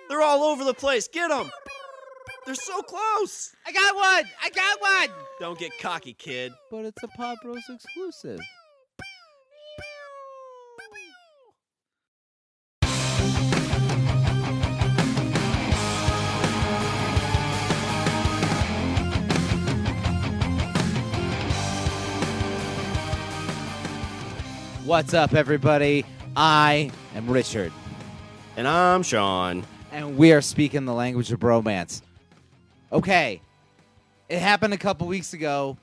They're all over the place. Get them. They're so close. I got one. Don't get cocky, kid. But it's a Pod Bros exclusive. What's up, everybody? I am Richard. And I'm Shawn. And we are speaking the language of bromance. Okay, it happened a couple weeks ago,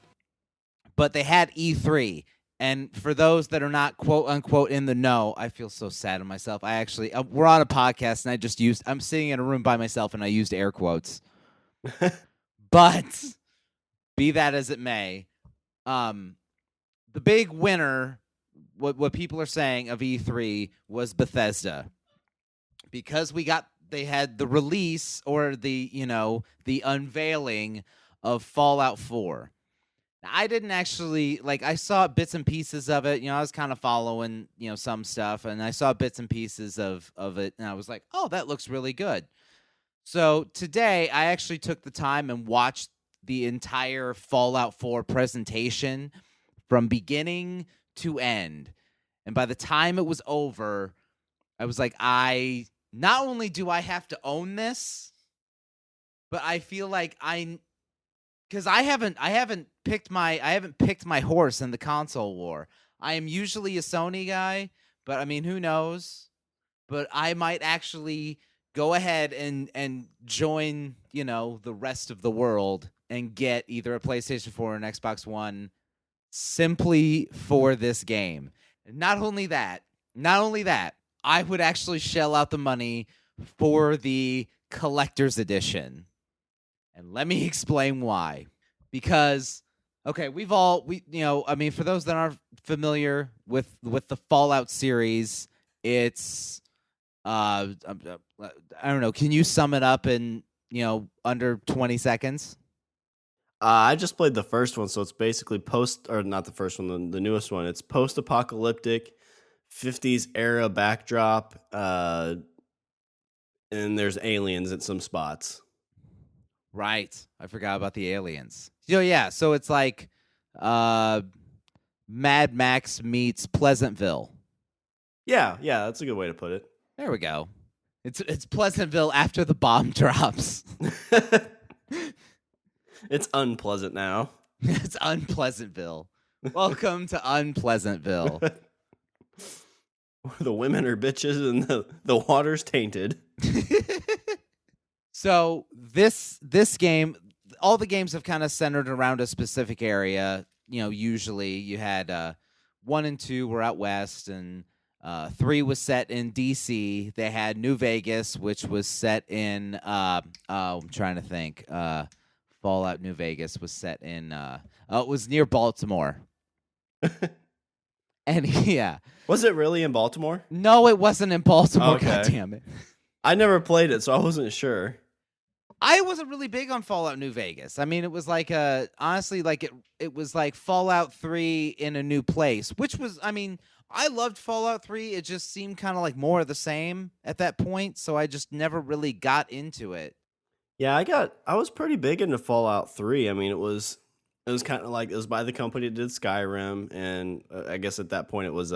but they had E3. And for those that are not quote unquote in the know, I feel so sad of myself. I actually, we're on a podcast and I'm sitting in a room by myself and I used air quotes. But be that as it may, the big winner, what people are saying of E3 was Bethesda. Because they had the release or the unveiling of Fallout 4. Now, I didn't actually, I saw bits and pieces of it. I was kind of following, some stuff, and I saw bits and pieces of it, and I was like, oh, that looks really good. So today, I actually took the time and watched the entire Fallout 4 presentation from beginning to end. And by the time it was over, I was like, not only do I have to own this, but I feel like because I haven't picked my horse in the console war. I am usually a Sony guy, but I mean, who knows? But I might actually go ahead and join, the rest of the world and get either a PlayStation 4 or an Xbox One simply for this game. Not only that, I would actually shell out the money for the collector's edition. And let me explain why. Because, okay, for those that aren't familiar with the Fallout series, it's, I don't know, can you sum it up in, under 20 seconds? I just played the first one, so it's basically not the first one, the newest one. It's post-apocalyptic, 50s era backdrop, and there's aliens at some spots. Right. I forgot about the aliens. Yeah, so it's like Mad Max meets Pleasantville. Yeah, that's a good way to put it. There we go. It's Pleasantville after the bomb drops. It's unpleasant now. It's Unpleasantville. Welcome to Unpleasantville. The women are bitches and the water's tainted. So this game, all the games have kind of centered around a specific area. Usually you had 1 and 2 were out west, and 3 was set in DC. They had New Vegas, which was set in I'm trying to think. Fallout New Vegas was set in it was near Baltimore. And yeah. Was it really in Baltimore? No, it wasn't in Baltimore. Okay. God damn it. I never played it, so I wasn't sure. I wasn't really big on Fallout New Vegas. I mean, it was like it was like Fallout 3 in a new place, which was, I loved Fallout 3. It just seemed kind of like more of the same at that point, so I just never really got into it. Yeah, I was pretty big into Fallout 3. I mean, it was kind of like, it was by the company that did Skyrim, and I guess at that point it was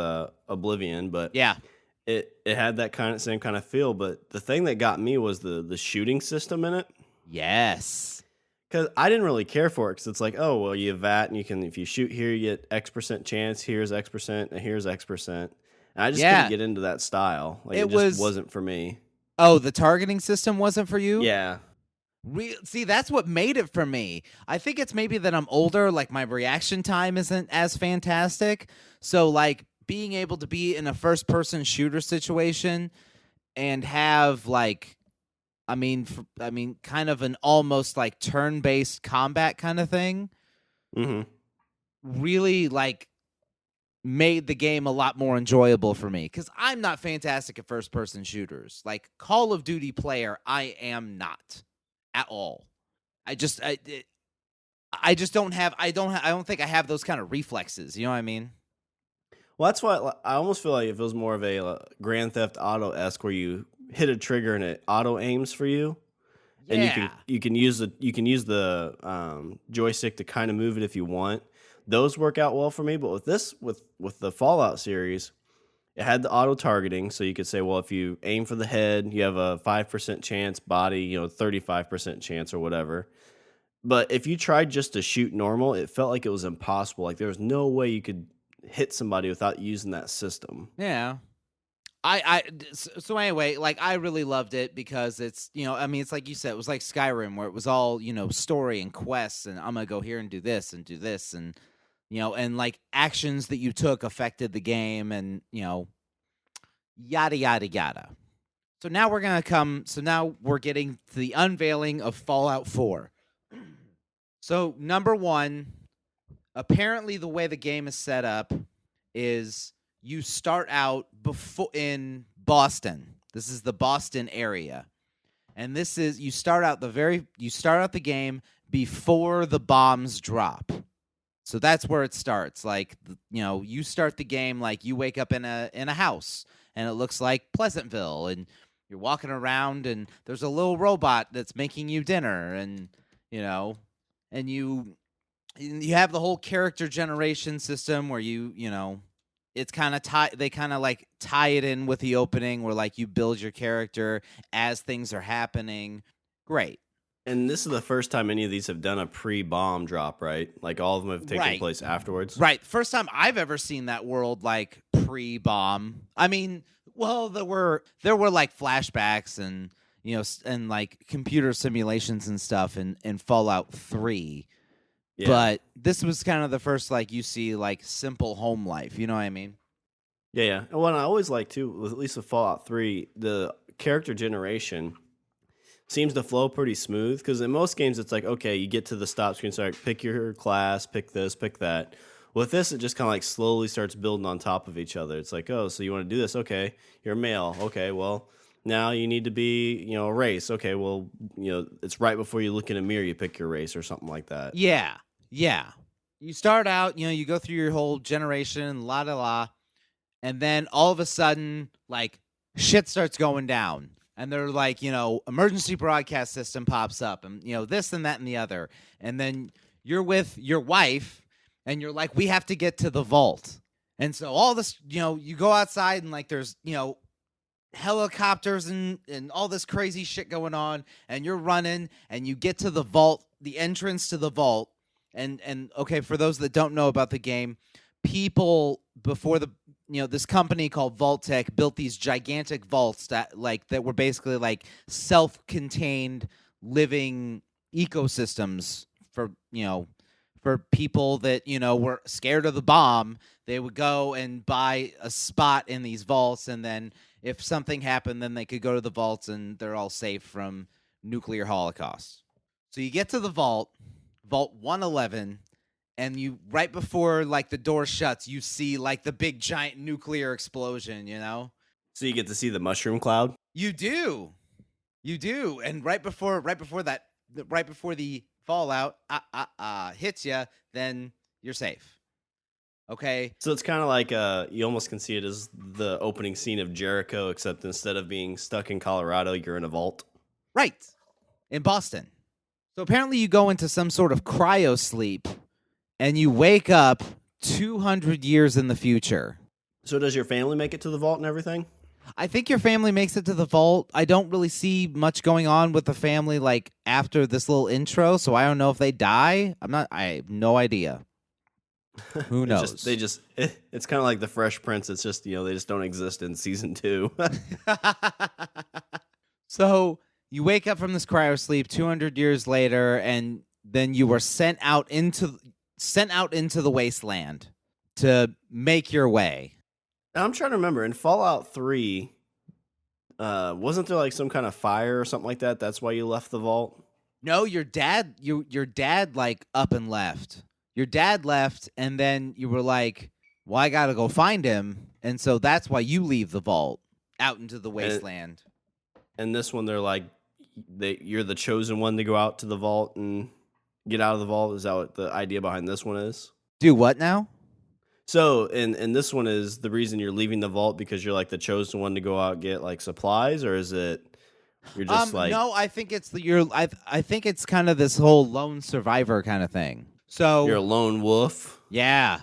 Oblivion, but yeah, it had that same kind of feel. But the thing that got me was the shooting system in it. Yes, because I didn't really care for it, because it's like, oh well, you have VAT, and if you shoot here, you get X% chance. Here's X%, and here's X%. And I just couldn't get into that style. It just wasn't for me. Oh, the targeting system wasn't for you? Yeah. See, that's what made it for me. I think it's maybe that I'm older, like my reaction time isn't as fantastic. So like being able to be in a first person shooter situation and have kind of an almost like turn-based combat kind of thing. Mm-hmm. Really made the game a lot more enjoyable for me, because I'm not fantastic at first person shooters. Like Call of Duty player, I am not. At all. I don't think I have those kind of reflexes. You know what I mean? Well, that's why I almost feel like it feels more of a Grand Theft Auto-esque, where you hit a trigger and it auto aims for you. And Yeah. you can use the joystick to kind of move it if you want. Those work out well for me. But with the Fallout series, it had the auto targeting, so you could say, well, if you aim for the head, you have a 5% chance. Body, 35% chance or whatever. But if you tried just to shoot normal, it felt like it was impossible. Like there was no way you could hit somebody without using that system. Yeah. So anyway, like I really loved it because it's, I mean, it's like you said, it was like Skyrim where it was all, story and quests and I'm going to go here and do this and do this and, and like actions that you took affected the game and, yada, yada, yada. So now we're getting to the unveiling of Fallout 4. So number one, apparently the way the game is set up is you start out in Boston. This is the Boston area. And this is you start out the game before the bombs drop. So that's where it starts. Like, you start the game like you wake up in a house and it looks like Pleasantville and you're walking around and there's a little robot that's making you dinner and and you have the whole character generation system where it's kind of they kind of like tie it in with the opening where like you build your character as things are happening. Great. And this is the first time any of these have done a pre-bomb drop, right? Like all of them have taken place afterwards. Right. First time I've ever seen that world like pre-bomb. I mean, well, there were like flashbacks and and like computer simulations and stuff in Fallout 3. Yeah. But this was kind of the first, like, you see, like, simple home life. You know what I mean? Yeah. And what I always like, too, at least with Fallout 3, the character generation seems to flow pretty smooth. Because in most games, it's like, okay, you get to the stop screen, start pick your class, pick this, pick that. With this, it just kind of like slowly starts building on top of each other. It's like, oh, so you want to do this? Okay, you're a male. Okay, well, now you need to be, a race. Okay, well, it's right before you look in a mirror, you pick your race or something like that. Yeah. Yeah. You start out, you go through your whole generation, la, and then all of a sudden, like, shit starts going down. And they're like, emergency broadcast system pops up and, this and that and the other. And then you're with your wife and you're like, we have to get to the vault. And so all this, you go outside and like there's, helicopters and all this crazy shit going on. And you're running and you get to the vault, the entrance to the vault. And okay, for those that don't know about the game, people before this company called Vault-Tec built these gigantic vaults that were basically like self-contained living ecosystems for people that were scared of the bomb. They would go and buy a spot in these vaults, and then if something happened, then they could go to the vaults and they're all safe from nuclear holocaust. So you get to the vault 111, and you right before like the door shuts, you see like the big giant nuclear explosion, So you get to see the mushroom cloud? You do. And right before the fallout hits you, then you're safe. Okay. So it's kind of like you almost can see it as the opening scene of Jericho, except instead of being stuck in Colorado, you're in a vault. Right. In Boston. So apparently you go into some sort of cryo sleep and you wake up 200 years in the future. So does your family make it to the vault and everything? I think your family makes it to the vault. I don't really see much going on with the family like after this little intro, so I don't know if they die. I have no idea. Who knows? It's kind of like the Fresh Prince. It's just, they just don't exist in season 2. So you wake up from this cryo sleep 200 years later, and then you were sent out into the wasteland to make your way. I'm trying to remember. In Fallout 3, wasn't there like some kind of fire or something like that? That's why you left the vault? No, your dad like up and left. Your dad left, and then you were like, well, I got to go find him. And so that's why you leave the vault out into the wasteland. And this one, they're like, you're the chosen one to go out to the vault and get out of the vault. Is that what the idea behind this one is? Do what now? So, and this one is the reason you're leaving the vault because you're like the chosen one to go out and get like supplies, or is it you're just like No, I think it's I think it's kind of this whole lone survivor kind of thing. So you're a lone wolf? yeah,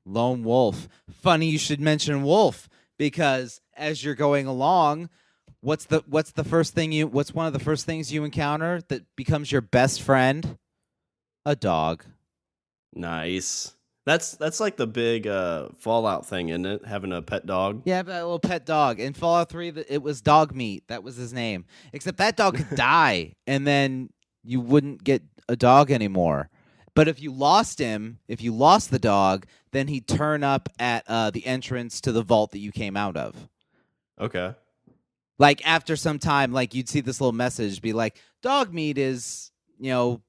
lone wolf. Funny you should mention wolf because as you're going along, what's the first thing what's one of the first things you encounter that becomes your best friend? A dog. Nice. That's like the big Fallout thing, isn't it? Having a pet dog. Yeah, that little pet dog. In Fallout 3, it was Dog Meat. That was his name. Except that dog could die, and then you wouldn't get a dog anymore. But if you lost him, if you lost the dog, then he'd turn up at the entrance to the vault that you came out of. Okay. Like, after some time, like, you'd see this little message be like, Dog Meat is,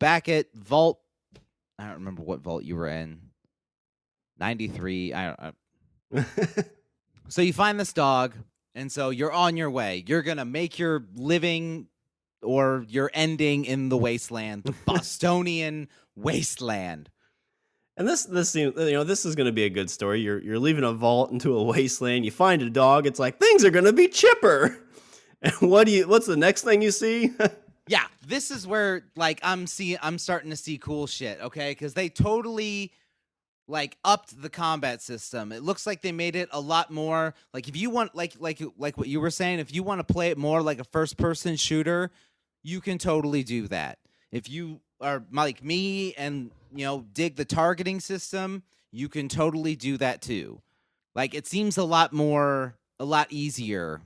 back at vault. I don't remember what vault you were in. 93. I don't. So you find this dog, and so you're on your way. You're gonna make your living or your ending in the wasteland, the Bostonian wasteland. And this seems, this is going to be a good story. You're leaving a vault into a wasteland. You find a dog. It's like things are going to be chipper. And what's the next thing you see? Yeah, this is where like I'm starting to see cool shit. Okay, because they totally like upped the combat system. It looks like they made it a lot more like if you want like what you were saying, if you want to play it more like a first person shooter, you can totally do that. If you are like me and dig the targeting system, you can totally do that too. Like it seems a lot easier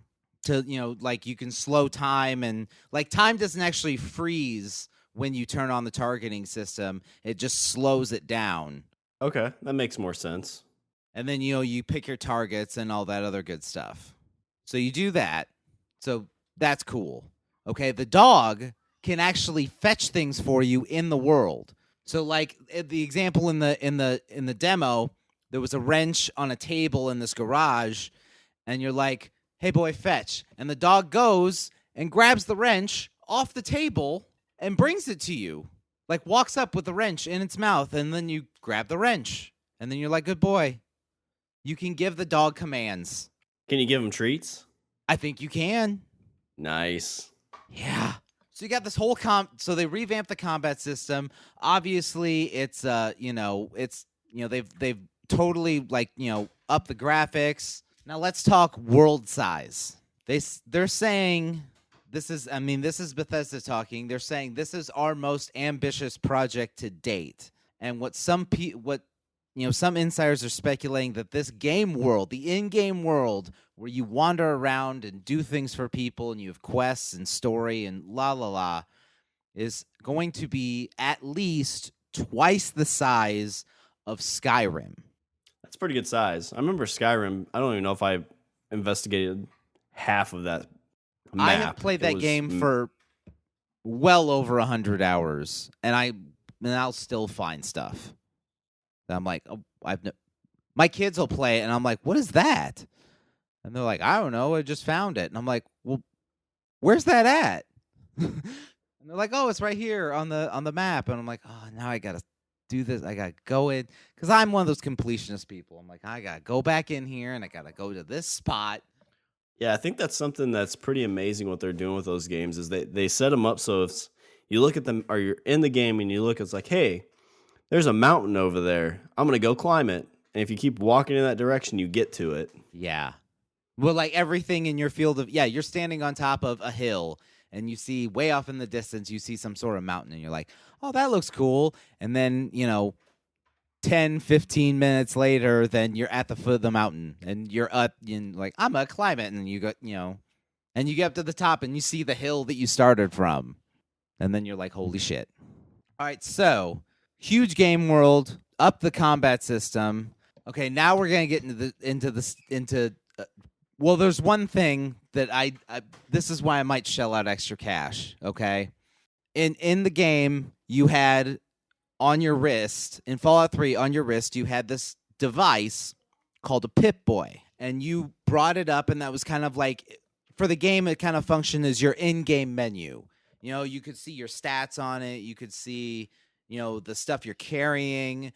to like you can slow time, and like time doesn't actually freeze when you turn on the targeting system. It just slows it down. Okay, that makes more sense. And then, you pick your targets and all that other good stuff. So you do that. So that's cool. Okay, the dog can actually fetch things for you in the world. So like the example in the demo, there was a wrench on a table in this garage, and you're like, "Hey boy, fetch." And the dog goes and grabs the wrench off the table and brings it to you. Like walks up with the wrench in its mouth, and then you grab the wrench, and then you're like, good boy. You can give the dog commands. Can you give him treats? I think you can. Nice. Yeah. So you got this whole so they revamped the combat system. Obviously, it's they've totally like, upped the graphics. Now let's talk world size. They're saying this is Bethesda talking. They're saying this is our most ambitious project to date. And what some insiders are speculating that this game world, the in-game world where you wander around and do things for people and you have quests and story and is going to be at least twice the size of Skyrim. That's pretty good size. I remember Skyrim. I don't even know if I investigated half of that map. I have played that game for well over 100 hours, and I'll still find stuff. And I'm like, my kids will play it, and I'm like, what is that? And they're like, I don't know, I just found it. And I'm like, well, where's that at? And they're like, oh, it's right here on the map. And I'm like, oh, now I gotta do this. I gotta go in, because I'm one of those completionist people. I'm like, I gotta go back in here, and I gotta go to this spot. Yeah, I think that's something that's pretty amazing what they're doing with those games is they set them up so if you look at them or you're in the game and you look, it's like, hey, there's a mountain over there. I'm going to go climb it. And if you keep walking in that direction, you get to it. Yeah. Well, like everything in your field of, you're standing on top of a hill and you see way off in the distance, you see some sort of mountain and you're like, oh, that looks cool. And then, 10, 15 minutes later, then you're at the foot of the mountain and you're up and like, I'm going to climb it. And you go, and you get up to the top and you see the hill that you started from. And then you're like, holy shit. All right. So huge game world, up the combat system. Okay. Now we're going to get well, there's one thing that this is why I might shell out extra cash. Okay. In the game, you had on your wrist, in Fallout 3, on your wrist, you had this device called a Pip-Boy. And you brought it up, and that was kind of like, for the game, it kind of functioned as your in-game menu. You could see your stats on it. You could see, the stuff you're carrying,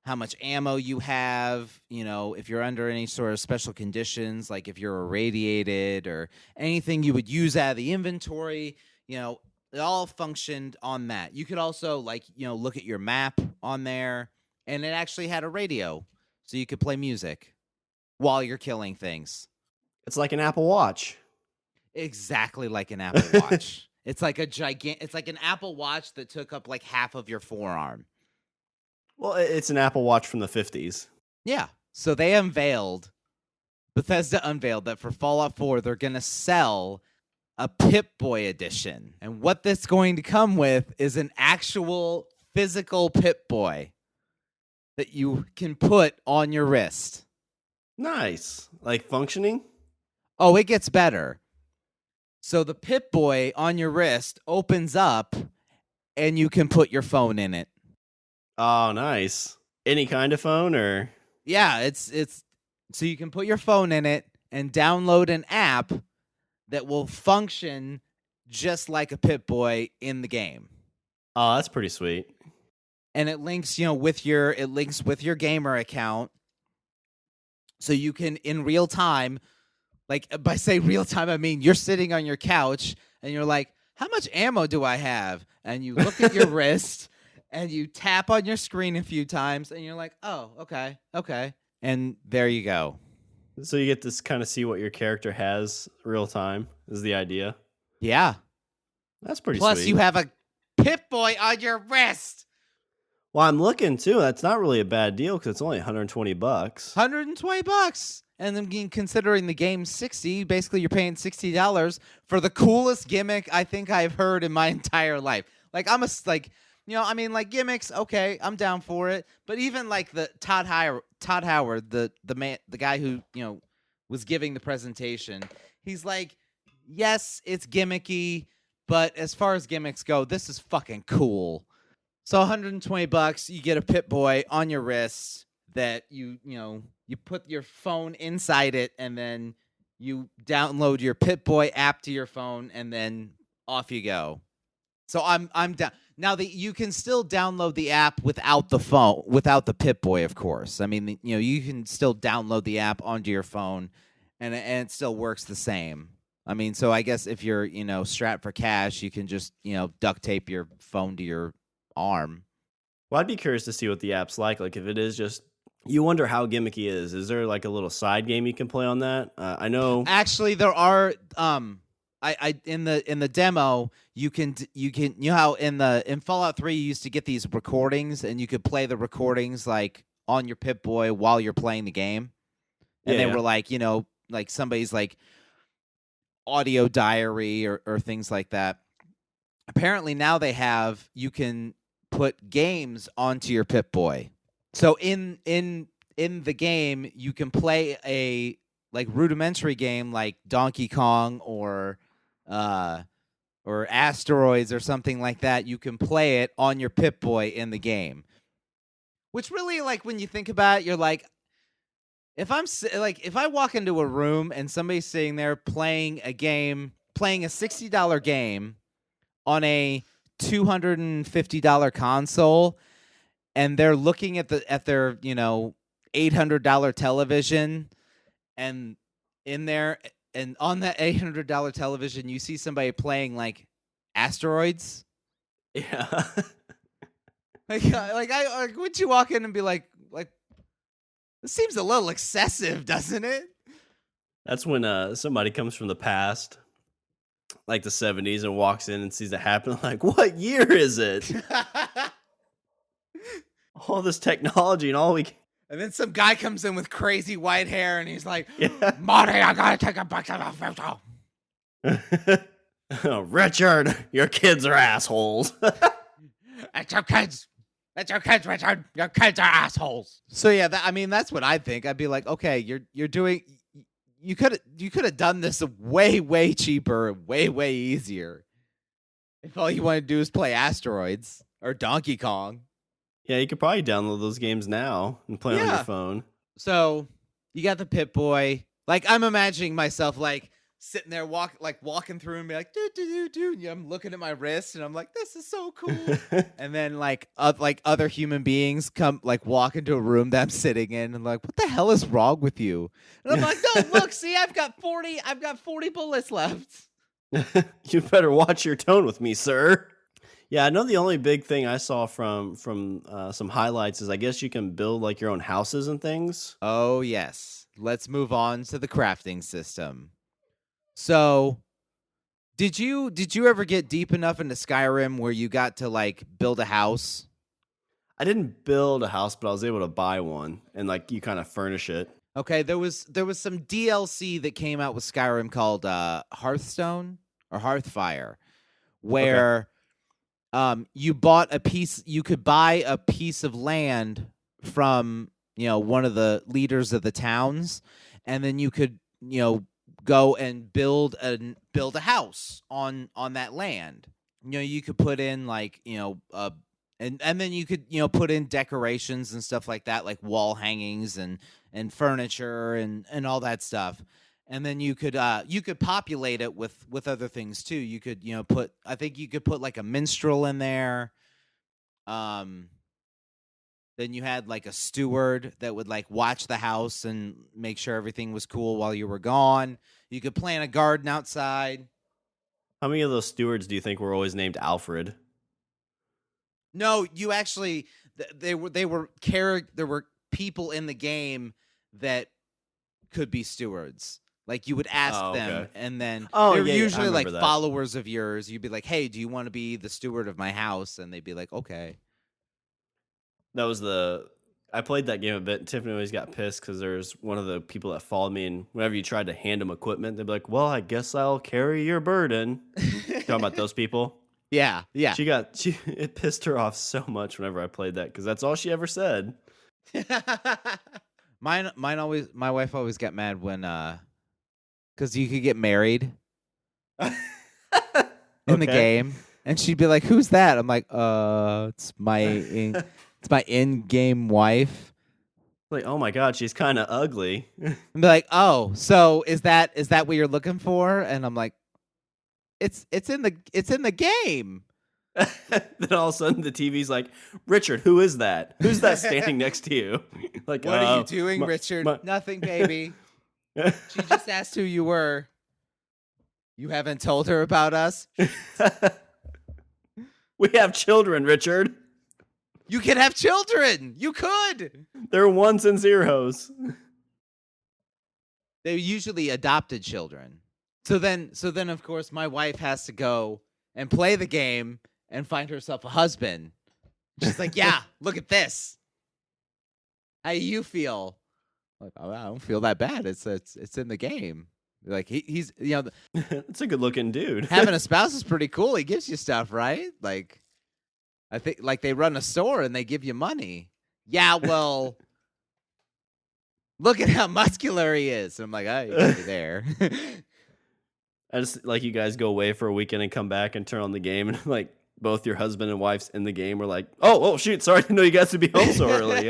how much ammo you have, if you're under any sort of special conditions, like if you're irradiated or anything you would use out of the inventory, it all functioned on that. You could also look at your map on there, and it actually had a radio, so you could play music while you're killing things. It's like an Apple Watch. Exactly like an Apple Watch. It's like it's like an Apple Watch that took up like half of your forearm. Well, it's an Apple Watch from the 50s. Yeah. So Bethesda unveiled that for Fallout 4, they're going to sell a Pip-Boy edition. And what that's going to come with is an actual physical Pip-Boy that you can put on your wrist. Nice. Like functioning? Oh, it gets better. So the Pip-Boy on your wrist opens up and you can put your phone in it. Oh, nice. Any kind of phone or? Yeah, it's so you can put your phone in it and download an app that will function just like a Pip-Boy in the game. Oh, that's pretty sweet. And it links, with your gamer account, so you can in real time, like by saying real time, I mean you're sitting on your couch and you're like, how much ammo do I have? And you look at your wrist and you tap on your screen a few times and you're like, oh, okay. And there you go. So you get to kind of see what your character has real time is the idea. Yeah. That's pretty Plus, sweet. you have a Pip-Boy on your wrist. Well, I'm looking too. That's not really a bad deal because it's only $120. $120. And then considering the game's $60, basically you're paying $60 for the coolest gimmick I think I've heard in my entire life. Like gimmicks, okay, I'm down for it. But even like the Todd Howard, the guy who, was giving the presentation, he's like, yes, it's gimmicky, but as far as gimmicks go, this is fucking cool. So $120, you get a Pip-Boy on your wrist that you put your phone inside it, and then you download your Pip-Boy app to your phone, and then off you go. So I'm down. Now you can still download the app without the phone, without the Pip-Boy, of course. I mean, you can still download the app onto your phone, and it still works the same. I mean, so I guess if you're strapped for cash, you can just duct tape your phone to your arm. Well, I'd be curious to see what the app's like. Like if it is just, you wonder how gimmicky it is. Is there like a little side game you can play on that? I know. Actually, there are. I in the demo you can how in Fallout 3 you used to get these recordings and you could play the recordings like on your Pip-Boy while you're playing the game, and they were like like somebody's like audio diary or things like that. Apparently now you can put games onto your Pip-Boy. So in the game you can play a like rudimentary game like Donkey Kong or Asteroids or something like that. You can play it on your Pip-Boy in the game. Which really, like, when you think about it, you're like, if I walk into a room and somebody's sitting there playing a $60 game on a $250 console, and they're looking at their $800 television, and in there and on that $800 television you see somebody playing like Asteroids. Yeah. Would you walk in and be like this seems a little excessive, doesn't it? That's when somebody comes from the past, like the 70s, and walks in and sees it happen. Like, what year is it? All this technology and all we. And then some guy comes in with crazy white hair, and he's like, Yeah. Marty, I gotta take a picture of the photo. Oh, Richard, your kids are assholes. It's your kids. It's your kids, Richard. Your kids are assholes. So yeah, that's what I think. I'd be like, okay, you're doing. You could have done this way cheaper, way easier. If all you want to do is play Asteroids or Donkey Kong. Yeah, you could probably download those games now and play on your phone. So you got the Pip-Boy. Like, I'm imagining myself like sitting there walking through and be like, do do do do. And I'm looking at my wrist and I'm like, this is so cool. And then like other human beings come like walk into a room that I'm sitting in and like, what the hell is wrong with you? And I'm like, no, look, see, I've got 40 bullets left. You better watch your tone with me, sir. Yeah, I know the only big thing I saw from some highlights is I guess you can build like your own houses and things. Oh yes. Let's move on to the crafting system. So did you ever get deep enough into Skyrim where you got to like build a house? I didn't build a house, but I was able to buy one and like you kind of furnish it. Okay, there was some DLC that came out with Skyrim called Hearthstone or Hearthfire, where you bought a piece. You could buy a piece of land from one of the leaders of the towns, and then you could go and build a house on that land. You could put in like and then you could put in decorations and stuff like that, like wall hangings and furniture and all that stuff. And then you could populate it with other things too. You could put, I think you could put like a minstrel in there. Then you had like a steward that would like watch the house and make sure everything was cool while you were gone. You could plant a garden outside. How many of those stewards do you think were always named Alfred? No, you actually there were people in the game that could be stewards. Like you would ask them, and then they were usually like followers of yours. You'd be like, "Hey, do you want to be the steward of my house?" And they'd be like, "Okay." That was I played that game a bit. Tiffany always got pissed because there's one of the people that followed me, and whenever you tried to hand them equipment, they'd be like, "Well, I guess I'll carry your burden." Talking about those people. Yeah. It pissed her off so much whenever I played that because that's all she ever said. My wife always got mad when because you could get married in the game, and she'd be like, "Who's that?" I'm like, it's my in-game wife." Like, oh my god, she's kind of ugly. And be like, "Oh, so is that what you're looking for?" And I'm like, It's in the game. Then all of a sudden the TV's like, "Richard, who is that? Who's that standing next to you?" Like, what are you doing, Richard? Nothing, baby. She just asked who you were. You haven't told her about us? We have children, Richard. You can have children. You could. They're ones and zeros. They're usually adopted children. So then, of course, my wife has to go and play the game and find herself a husband. She's like, "Yeah, look at this. How do you feel?" Like, "Oh, I don't feel that bad. It's in the game." Like he's it's a good looking dude. Having a spouse is pretty cool. He gives you stuff, right? Like, I think like they run a store and they give you money. Yeah, well, look at how muscular he is. And I'm like, "Oh, you gotta be there." I just like you guys go away for a weekend and come back and turn on the game and like both your husband and wife's in the game. We're like, oh shoot, sorry, I didn't know you guys would be home so early.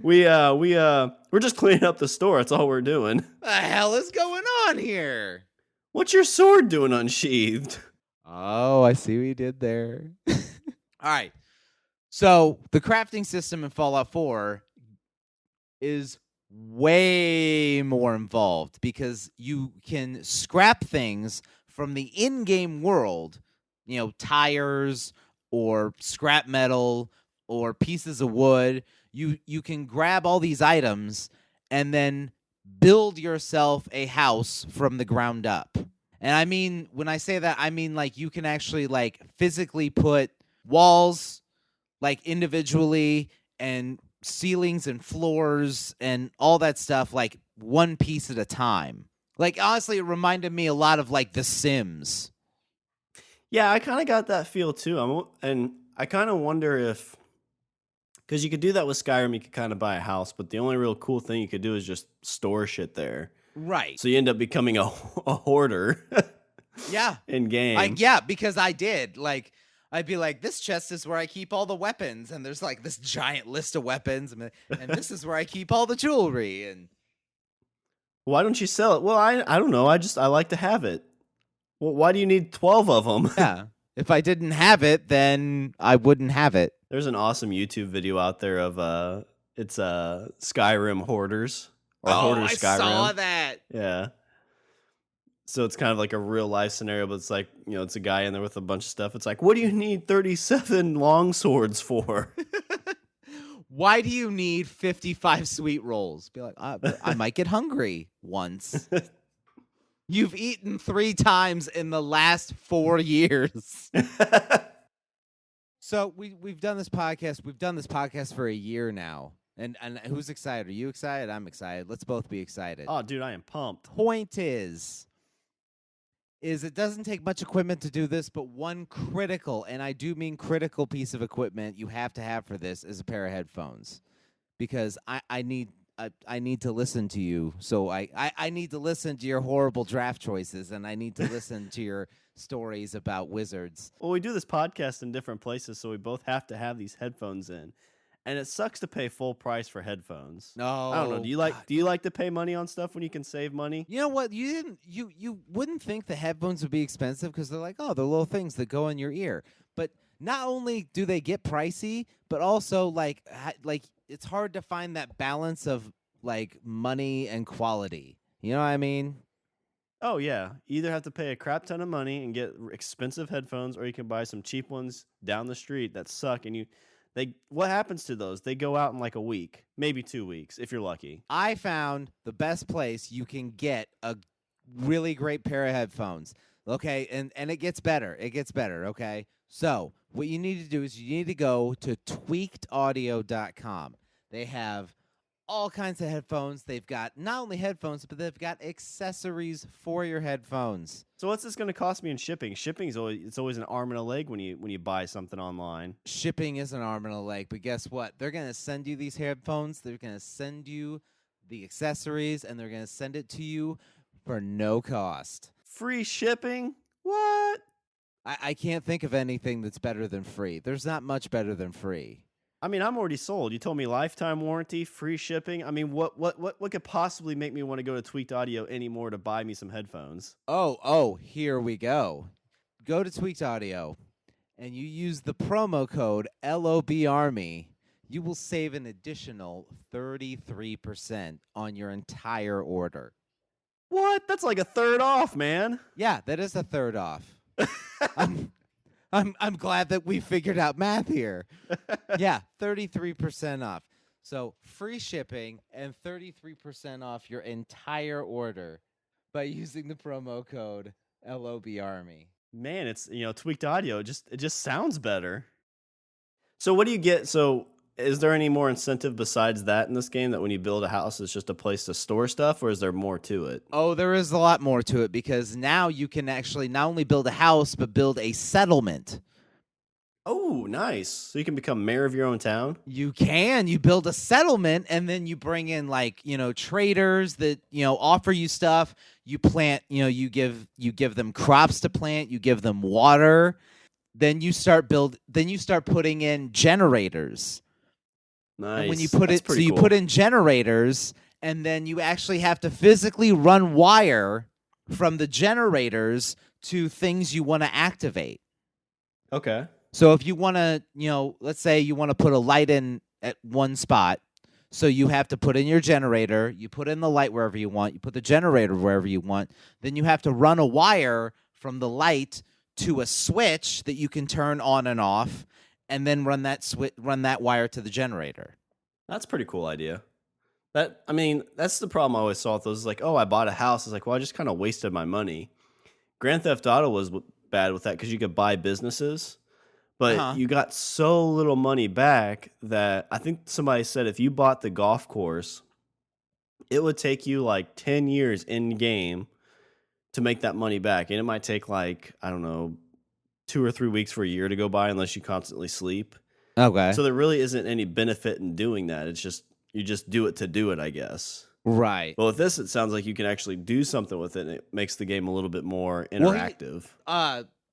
We're just cleaning up the store. That's all we're doing. The hell is going on here? What's your sword doing unsheathed? Oh, I see what you did there. All right. So the crafting system in Fallout 4 is way more involved because you can scrap things from the in-game world, tires or scrap metal or pieces of wood. You can grab all these items and then build yourself a house from the ground up. And I mean, when I say that, I mean like you can actually like physically put walls like individually and ceilings and floors and all that stuff like one piece at a time. Like honestly, it reminded me a lot of like The Sims. Yeah, I kind of got that feel too. And I kind of wonder if, because you could do that with Skyrim, you could kind of buy a house, but the only real cool thing you could do is just store shit there. Right. So you end up becoming a hoarder. Yeah. In game. Yeah, because I did. Like, I'd be like, this chest is where I keep all the weapons, and there's like this giant list of weapons, and this is where I keep all the jewelry. And Why don't you sell it? Well, I don't know. I like to have it. Well, why do you need 12 of them? Yeah. If I didn't have it, then I wouldn't have it. There's an awesome YouTube video out there of it's Skyrim hoarders or hoarders Skyrim. I saw that. Yeah. So it's kind of like a real life scenario, but it's like, it's a guy in there with a bunch of stuff. It's like, what do you need 37 long swords for? Why do you need 55 sweet rolls? Be like, I might get hungry once. You've eaten 3 times in the last 4 years. So we've done this podcast. We've done this podcast for a year now. And who's excited? Are you excited? I'm excited. Let's both be excited. Oh, dude, I am pumped. Point is it doesn't take much equipment to do this, but one critical, and I do mean critical piece of equipment you have to have for this is a pair of headphones. Because I need to listen to you. So I need to listen to your horrible draft choices, and I need to listen to your stories about wizards. Well, we do this podcast in different places, so we both have to have these headphones in. And it sucks to pay full price for headphones. No, I don't know. Do you like to pay money on stuff when you can save money? You know what? You wouldn't think the headphones would be expensive because they're like, they're little things that go in your ear. But not only do they get pricey, but also like it's hard to find that balance of like money and quality. You know what I mean? Oh yeah. You either have to pay a crap ton of money and get expensive headphones, or you can buy some cheap ones down the street that suck, and what happens to those? They go out in like a week, maybe 2 weeks, if you're lucky. I found the best place you can get a really great pair of headphones. Okay, and it gets better. It gets better, okay? So what you need to do is you need to go to tweakedaudio.com. They have all kinds of headphones. They've got not only headphones, but they've got accessories for your headphones. So what's this going to cost me in shipping? Shipping's always an arm and a leg when you buy something online. Shipping is an arm and a leg, but guess what? They're going to send you these headphones. They're going to send you the accessories, and they're going to send it to you for no cost. Free shipping? What? I can't think of anything that's better than free. There's not much better than free. I mean, I'm already sold. You told me lifetime warranty, free shipping. I mean, what could possibly make me want to go to Tweaked Audio anymore to buy me some headphones? Oh, here we go. Go to Tweaked Audio, and you use the promo code LOBARMY. You will save an additional 33% on your entire order. What? That's like a third off, man. Yeah, that is a third off. I'm glad that we figured out math here. Yeah, 33% off. So free shipping and 33% off your entire order by using the promo code LOBARMY. Man, it's Tweaked Audio. It just sounds better. So what do you get? So is there any more incentive besides that in this game, that when you build a house, it's just a place to store stuff, or is there more to it? Oh, there is a lot more to it, because now you can actually not only build a house, but build a settlement. Oh, nice. So you can become mayor of your own town? You can. You build a settlement, and then you bring in traders that, offer you stuff. You plant, you give them crops to plant, you give them water. Then you start putting in generators. Nice. And when you put in generators, and then you actually have to physically run wire from the generators to things you want to activate. Okay. So if you want to, let's say you want to put a light in at one spot, so you have to put in your generator, you put in the light wherever you want, you put the generator wherever you want, then you have to run a wire from the light to a switch that you can turn on and off, and then run that wire to the generator. That's a pretty cool idea. That's the problem I always saw with those. Like, I bought a house. It's like, well, I just kind of wasted my money. Grand Theft Auto was bad with that because you could buy businesses, but you got so little money back that I think somebody said if you bought the golf course, it would take you like 10 years in game to make that money back. And it might take 2 or 3 weeks for a year to go by unless you constantly sleep. Okay. So there really isn't any benefit in doing that. It's just, you just do it to do it, I guess. Right. Well, with this, it sounds like you can actually do something with it, and it makes the game a little bit more interactive.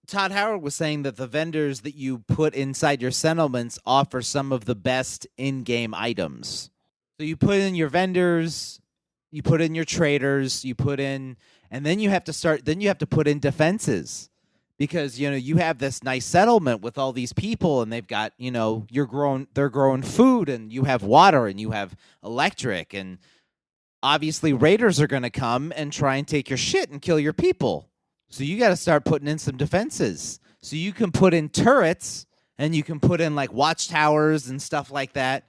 Todd Howard was saying that the vendors that you put inside your settlements offer some of the best in-game items. So you put in your vendors, you put in your traders, and then you have to put in defenses. Because you have this nice settlement with all these people, and they've got they're growing food, and you have water, and you have electric, and obviously raiders are going to come and try and take your shit and kill your people. So you got to start putting in some defenses. So you can put in turrets, and you can put in like watchtowers and stuff like that,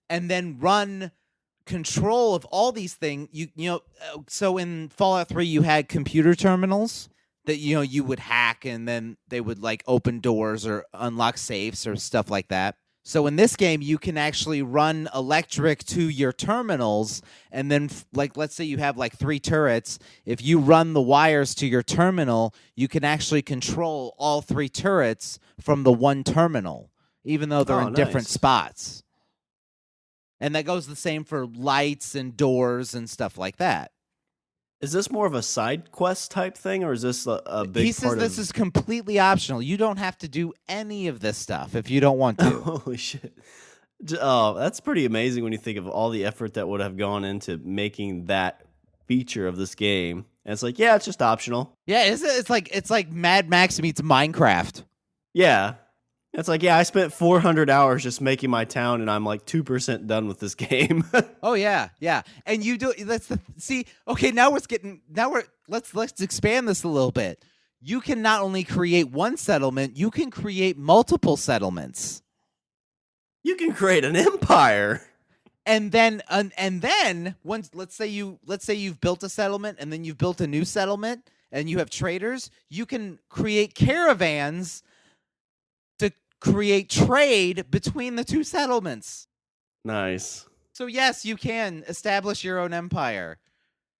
and then run control of all these things. So in Fallout 3 you had computer terminals that you would hack, and then they would like open doors or unlock safes or stuff like that. So in this game, you can actually run electric to your terminals, and then like let's say you have like 3 turrets. If you run the wires to your terminal, you can actually control all 3 turrets from the one terminal, even though they're in different spots. And that goes the same for lights and doors and stuff like that. Is this more of a side quest type thing, or is this a big? He says this is completely optional. You don't have to do any of this stuff if you don't want to. Holy shit! Oh, that's pretty amazing when you think of all the effort that would have gone into making that feature of this game. And it's like, yeah, it's just optional. Yeah, it's like Mad Max meets Minecraft. Yeah. It's like, yeah, I spent 400 hours just making my town, and I'm like 2% done with this game. Oh yeah, yeah. And you do. Okay, let's expand this a little bit. You can not only create one settlement, you can create multiple settlements. You can create an empire. And then once let's say you've built a settlement, and then you've built a new settlement, and you have traders, you can create caravans to create trade between the 2 settlements. Nice. So yes, you can establish your own empire.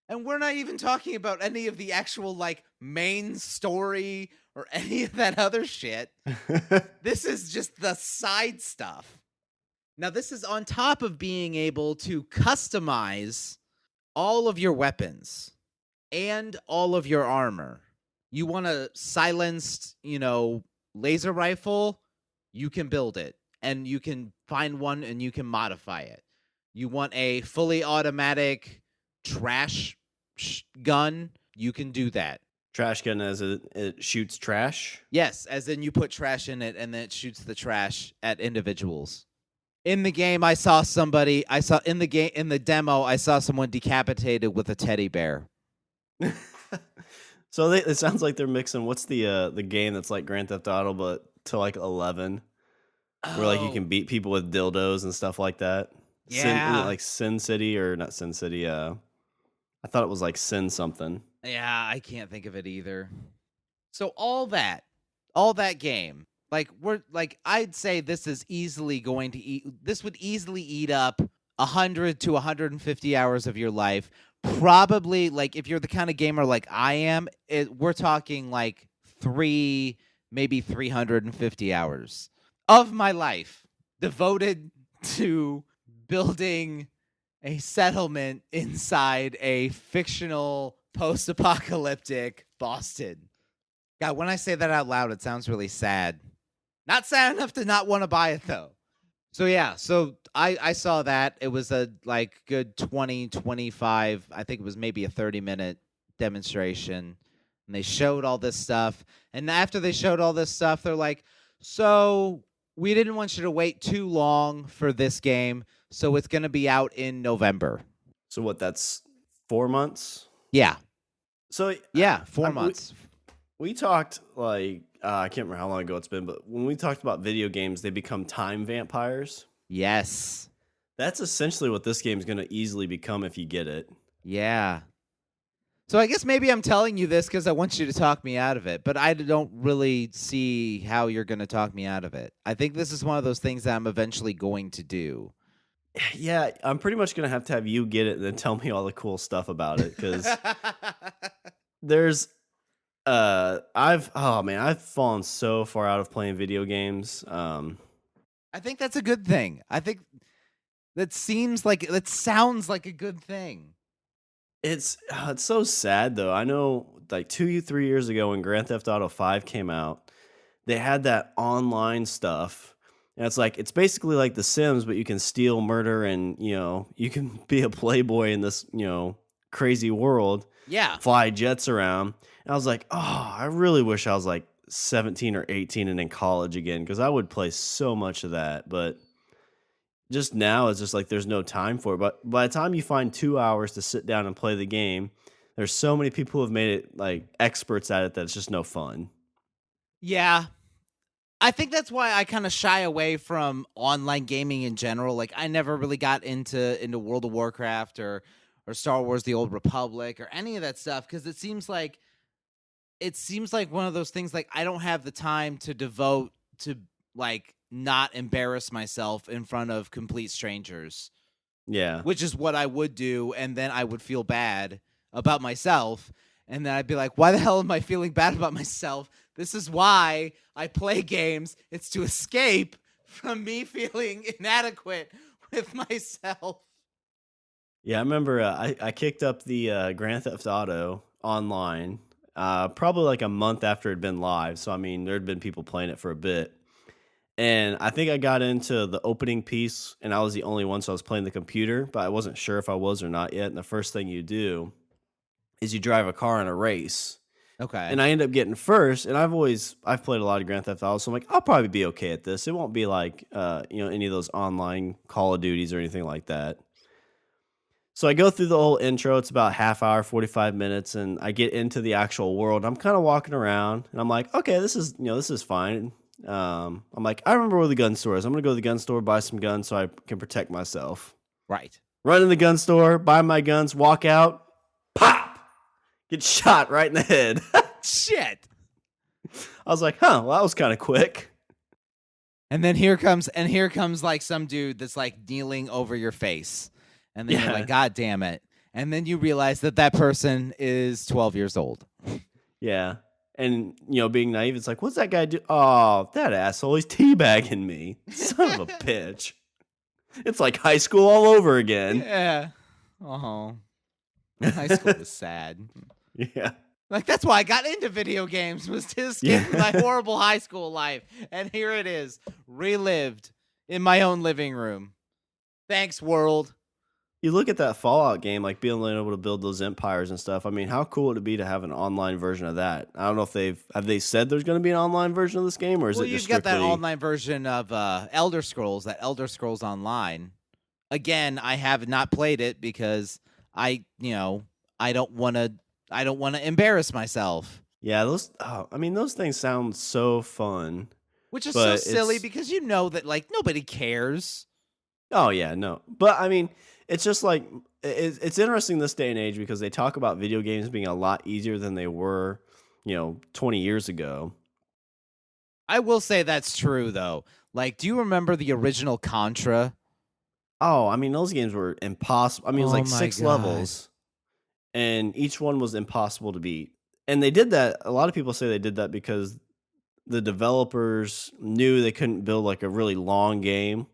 And we're not even talking about any of the actual like main story or any of that other shit. This is just the side stuff. Now this is on top of being able to customize all of your weapons and all of your armor. You want a silenced, laser rifle? You can build it, and you can find one, and you can modify it. You want a fully automatic trash gun? You can do that. Trash gun as it shoots trash? Yes, as in you put trash in it, and then it shoots the trash at individuals. In the game, in the demo, I saw someone decapitated with a teddy bear. So it sounds like they're mixing. What's the game that's like Grand Theft Auto, but to like 11, where like you can beat people with dildos and stuff like that. Yeah, like Sin City, or not Sin City. I thought it was like Sin something. Yeah, I can't think of it either. So all that game, I'd say this is easily going to eat. This would easily eat up 100 to 150 hours of your life. Probably, like if you're the kind of gamer like I am, we're talking like 350 hours of my life devoted to building a settlement inside a fictional post-apocalyptic Boston. God, when I say that out loud, it sounds really sad. Not sad enough to not want to buy it, though. So, yeah, I saw that. It was a good 20, 25, I think it was maybe a 30-minute demonstration. And they showed all this stuff. And after they showed all this stuff, they're like, so we didn't want you to wait too long for this game, so it's going to be out in November. So what, that's 4 months? Yeah. So yeah, 4 months. We talked I can't remember how long ago it's been, but when we talked about video games, they become time vampires. Yes. That's essentially what this game is going to easily become if you get it. Yeah. So I guess maybe I'm telling you this because I want you to talk me out of it, but I don't really see how you're going to talk me out of it. I think this is one of those things that I'm eventually going to do. Yeah, I'm pretty much going to have you get it and then tell me all the cool stuff about it, because there's I've fallen so far out of playing video games. I think that's a good thing. I think that sounds like a good thing. It's so sad though. I know like 2-3 years ago when Grand Theft Auto 5 came out, they had that online stuff. And it's basically like The Sims, but you can steal, murder, and you can be a playboy in this, crazy world, Yeah. fly jets around. And I was like, oh, I really wish I was like 17 or 18 and in college again, because I would play so much of that. But just now it's just like there's no time for it. But by the time you find 2 hours to sit down and play the game, there's so many people who have made it like experts at it that it's just no fun. Yeah. I think that's why I kind of shy away from online gaming in general. Like I never really got into World of Warcraft or Star Wars The Old Republic or any of that stuff, because it seems like one of those things like I don't have the time to devote to like not embarrass myself in front of complete strangers. Yeah. Which is what I would do, and then I would feel bad about myself, and then I'd be like, why the hell am I feeling bad about myself? This is why I play games. It's to escape from me feeling inadequate with myself. Yeah, I remember I kicked up the Grand Theft Auto online probably like a month after it had been live. So, I mean, there had been people playing it for a bit. And I think I got into the opening piece, and I was the only one, so I was playing the computer, but I wasn't sure if I was or not yet. And the first thing you do is you drive a car in a race. Okay. And I end up getting first, and I've played a lot of Grand Theft Auto, so I'm like, I'll probably be okay at this. It won't be like any of those online Call of Duties or anything like that. So I go through the whole intro. It's about half hour, 45 minutes, and I get into the actual world. I'm kind of walking around, and I'm like, okay, this is fine. I'm like, I remember where the gun store is. I'm gonna go to the gun store, buy some guns so I can protect myself. Right. Run in the gun store, buy my guns, walk out, pop, get shot right in the head. Shit. I was like, well, that was kind of quick. And then here comes like some dude that's like kneeling over your face, and then you're like, God damn it! And then you realize that person is 12 years old. Yeah. And, being naive, it's like, what's that guy do? Oh, that asshole, he's teabagging me. Son of a bitch. It's like high school all over again. Yeah. Oh. High school was sad. Yeah. Like, that's why I got into video games, was to escape my horrible high school life. And here it is, relived in my own living room. Thanks, world. You look at that Fallout game, like being able to build those empires and stuff. I mean, how cool would it be to have an online version of that? I don't know if have they said there's going to be an online version of this game, or is it just you've got strictly... that online version of Elder Scrolls, that Elder Scrolls Online. Again, I have not played it because I don't want to embarrass myself. Yeah, those things sound so fun. Which is so silly because that like nobody cares. Oh yeah, no. But I mean, it's just like it's interesting this day and age because they talk about video games being a lot easier than they were, 20 years ago. I will say that's true though. Like, do you remember the original Contra? Oh, I mean, those games were impossible. I mean, it was like 6 levels, and each one was impossible to beat. And they did that. A lot of people say they did that because the developers knew they couldn't build like a really long game.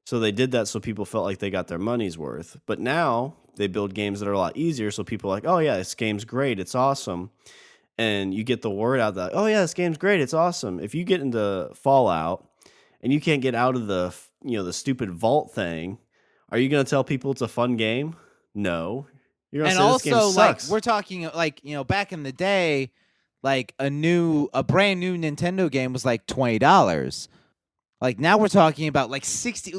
So they did that so people felt like they got their money's worth. But now they build games that are a lot easier, so people are like, oh yeah, this game's great, it's awesome. And you get the word out that, oh yeah, this game's great, it's awesome. If you get into Fallout and you can't get out of the stupid vault thing, are you going to tell people it's a fun game? No. You're going to say this game sucks. Like, we're talking like, back in the day, like a brand new Nintendo game was like $20. Like now we're talking about like 60,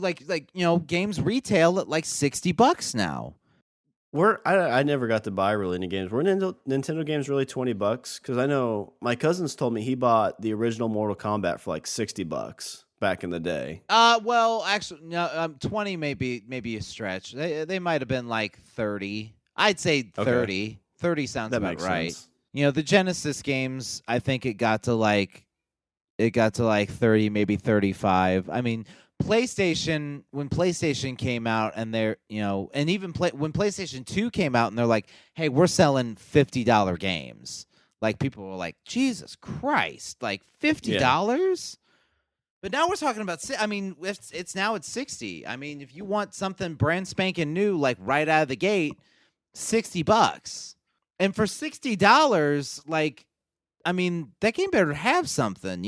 games retail at like $60 now. I never got to buy really any games. Were Nintendo games really $20? Because I know my cousins told me he bought the original Mortal Kombat for like $60 back in the day. Well, actually, no, 20 maybe a stretch. They might have been like 30. I'd say 30. Okay. 30 sounds that about makes right. Sense. The Genesis games, I think it got to like 30, maybe 35. I mean, when PlayStation came out and they're, and even when PlayStation 2 came out and they're like, hey, we're selling $50 games. Like people were like, Jesus Christ, like $50? Yeah. But now we're talking about, it's now at 60. I mean, if you want something brand spanking new, like right out of the gate, $60. And for $60, like, that game better have something,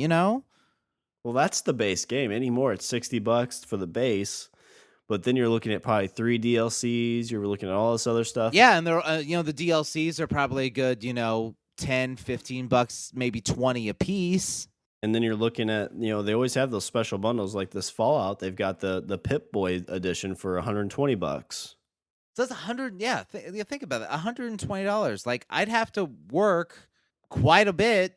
Well, that's the base game. Anymore, it's $60 for the base. But then you're looking at probably 3 DLCs. You're looking at all this other stuff. Yeah, and they're the DLCs are probably a good, $10, $15, maybe 20 a piece. And then you're looking at, they always have those special bundles like this Fallout. They've got the Pip-Boy edition for $120. So that's 100. Yeah, think about it. $120. Like, I'd have to work quite a bit.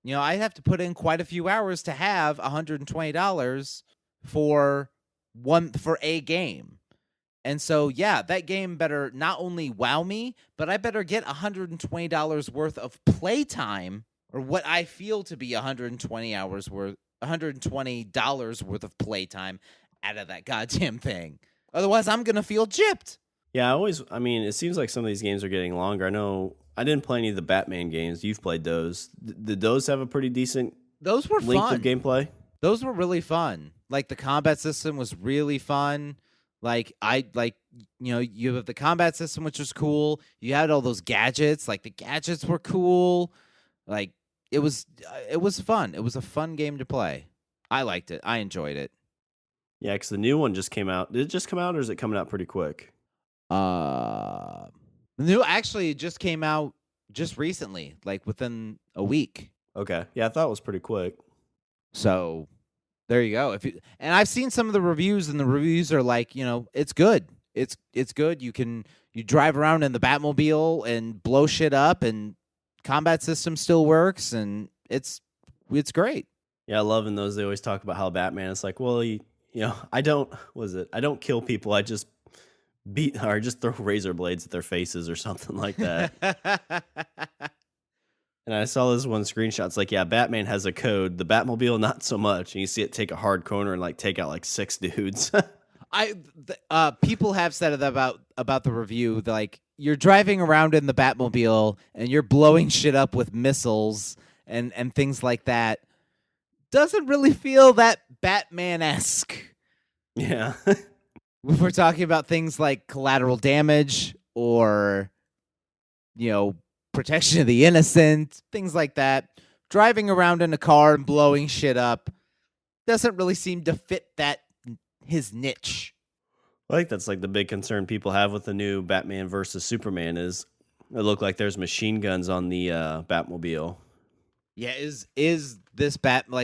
I'd have to put in quite a few hours to have $120 for a game. And so, yeah, that game better not only wow me, but I better get $120 worth of playtime, or what I feel to be $120 worth of playtime out of that goddamn thing. Otherwise, I'm gonna feel gypped. Yeah, it seems like some of these games are getting longer. I know I didn't play any of the Batman games. You've played those. Did those have a pretty decent length of gameplay? Those were really fun. Like, the combat system was really fun. You have the combat system, which was cool. You had all those gadgets. Like, the gadgets were cool. Like, it was fun. It was a fun game to play. I liked it. I enjoyed it. Yeah, because the new one just came out. Did it just come out, or is it coming out pretty quick? The new actually just came out just recently, like within a week. Okay. Yeah, I thought it was pretty quick. So there you go. And I've seen some of the reviews, and the reviews are like, it's good. It's good. You drive around in the Batmobile and blow shit up, and combat system still works, and it's great. Yeah, I love in those. They always talk about how Batman. It's like, well, I don't kill people. I just beat or just throw razor blades at their faces or something like that. And I saw this one screenshot. It's like, yeah, Batman has a code. The Batmobile, not so much. And you see it take a hard corner and like take out like 6 dudes. People have said it about the review. Like, you're driving around in the Batmobile and you're blowing shit up with missiles and things like that. Doesn't really feel that Batman-esque. Yeah. If we're talking about things like collateral damage or, protection of the innocent, things like that, driving around in a car and blowing shit up doesn't really seem to fit his niche. I think that's like the big concern people have with the new Batman versus Superman is it looked like there's machine guns on the Batmobile. Yeah, is this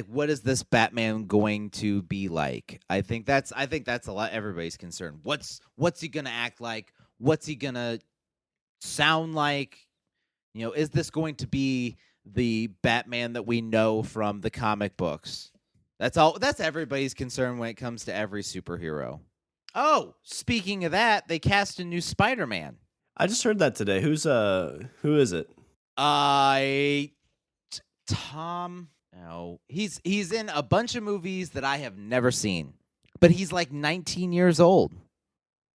what is this Batman going to be like? I think that's a lot everybody's concern. What's he gonna act like? What's he gonna sound like? Is this going to be the Batman that we know from the comic books? That's everybody's concern when it comes to every superhero. Oh, speaking of that, they cast a new Spider-Man. I just heard that today. Who is it? Tom. No, he's in a bunch of movies that I have never seen, but he's like 19 years old.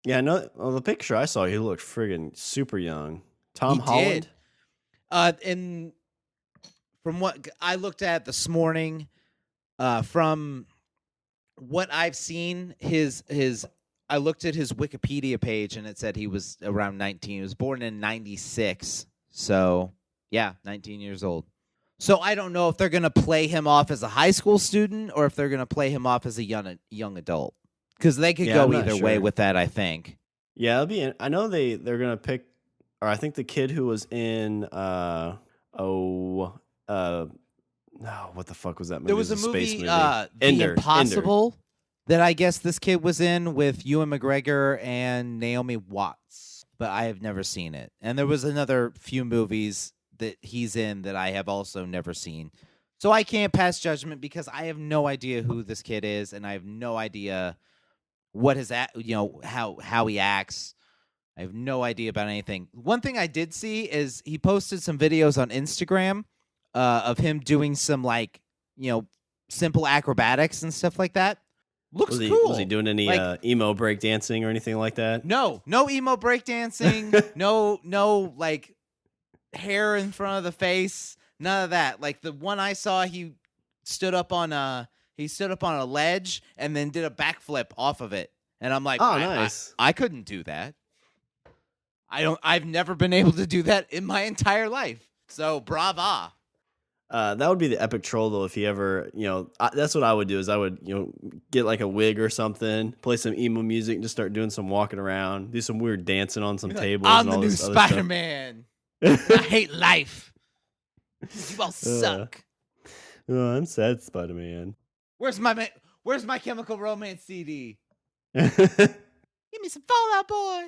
Yeah, I know. Well, the picture I saw, he looked friggin' super young. Tom Holland. And from what I looked at this morning, from what I've seen, I looked at his Wikipedia page and it said he was around 19. He was born in 96. So, yeah, 19 years old. So I don't know if they're going to play him off as a high school student or if they're going to play him off as a young adult. Because they could go either way with that, I think. Yeah, I know they're going to pick, or I think the kid who was in, what the fuck was that movie? There was a movie, The Impossible, that I guess this kid was in with Ewan McGregor and Naomi Watts, but I have never seen it. And there was another few movies that he's in that I have also never seen. So I can't pass judgment because I have no idea who this kid is, and I have no idea what how he acts. I have no idea about anything. One thing I did see is he posted some videos on Instagram of him doing some simple acrobatics and stuff like that. Looks cool. Was he doing any emo breakdancing or anything like that? No emo breakdancing. no hair in front of the face. None of that. Like the one I saw, he stood up on a ledge and then did a backflip off of it. And I'm like, oh, nice. I couldn't do that. I've never been able to do that in my entire life. So brava. That would be the epic troll, though, if he ever, that's what I would do is I would, get like a wig or something, play some emo music, and just start doing some walking around, do some weird dancing on some tables. I'm and the all new this other stuff. Spider-Man. I hate life. You all suck. I'm sad, Spider-Man. Where's my Chemical Romance CD? Yeah, Give me some Fallout Boy.